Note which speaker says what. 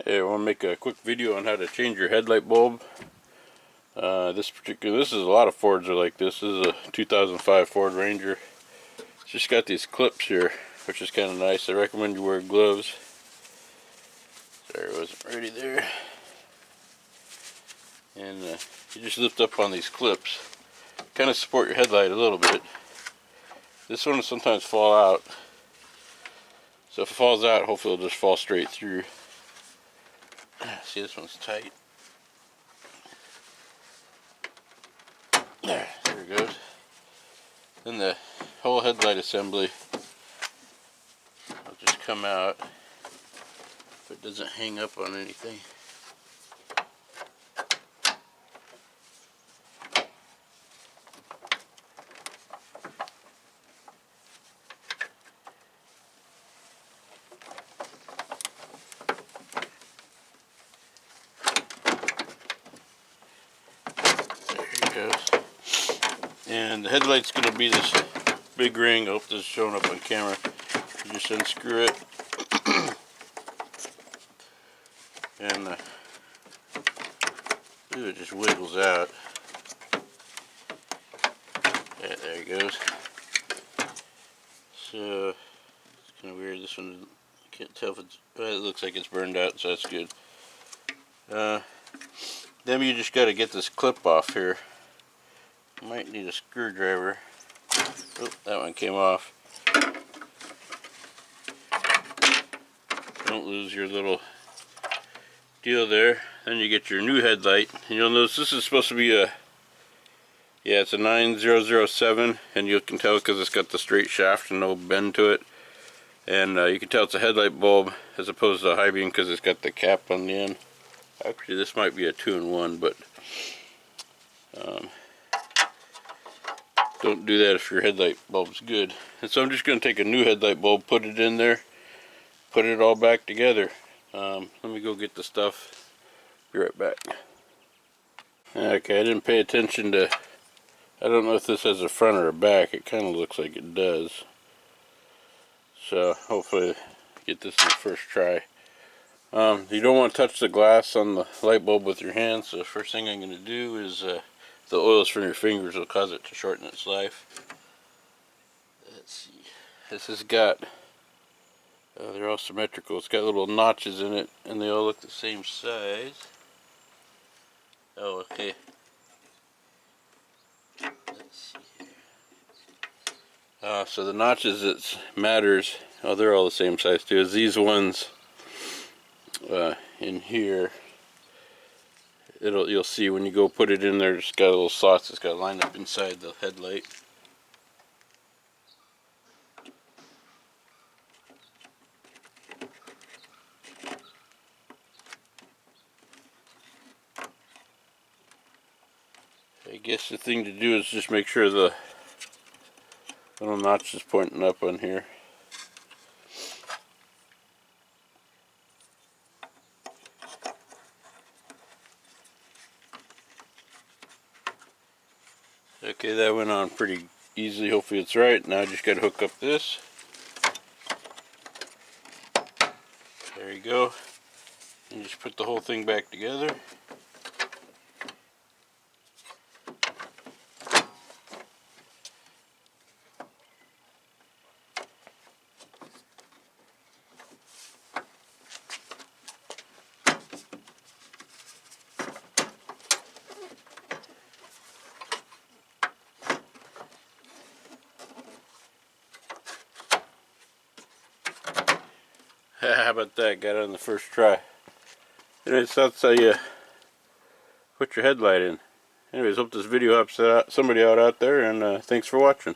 Speaker 1: Hey, I want to make a quick video on how to change your headlight bulb. This is a lot of Fords are like this. This is a 2005 Ford Ranger. It's just got these clips here, which is kind of nice. I recommend you wear gloves. Sorry, I wasn't ready there. And you just lift up on these clips. Kind of support your headlight a little bit. This one will sometimes fall out. So if it falls out, hopefully it'll just fall straight through. See, this one's tight. There it goes. Then the whole headlight assembly will just come out if it doesn't hang up on anything. Goes. And the headlight's going to be this big ring. I hope this is showing up on camera. You just unscrew it. And it just wiggles out. Yeah, there it goes. So it's kind of weird. This one, I can't tell if it's, well, it looks like it's burned out, so that's good. Then you just got to get this clip off here. Might need a screwdriver. Oh, that one came off. Don't lose your little deal there. Then you get your new headlight, and you'll notice this is supposed to be a, yeah, it's a 9007, and you can tell because it's got the straight shaft and no bend to it. And you can tell it's a headlight bulb as opposed to a high beam because it's got the cap on the end. Actually, this might be a 2-in-1, but don't do that if your headlight bulb's good. And so I'm just going to take a new headlight bulb, put it in there, put it all back together. Let me go get the stuff. Be right back. Okay, I didn't pay attention to, I don't know if this has a front or a back. It kind of looks like it does. So hopefully get this in the first try. You don't want to touch the glass on the light bulb with your hands. So the first thing I'm going to do is the oils from your fingers will cause it to shorten its life. Let's see. This has got, they're all symmetrical. It's got little notches in it, and they all look the same size. Oh, okay. Let's see here. So the notches that matters, oh, they're all the same size too, is these ones in here. You'll see when you go put it in there, it's got little slots. It's got to line up inside the headlight. I guess the thing to do is just make sure the little notch is pointing up on here. Okay, that went on pretty easily. Hopefully it's right. Now I just got to hook up this. There you go. And just put the whole thing back together. How about that? Got it on the first try. Anyways, that's how you put your headlight in. Anyways, hope this video helps somebody out there, and thanks for watching.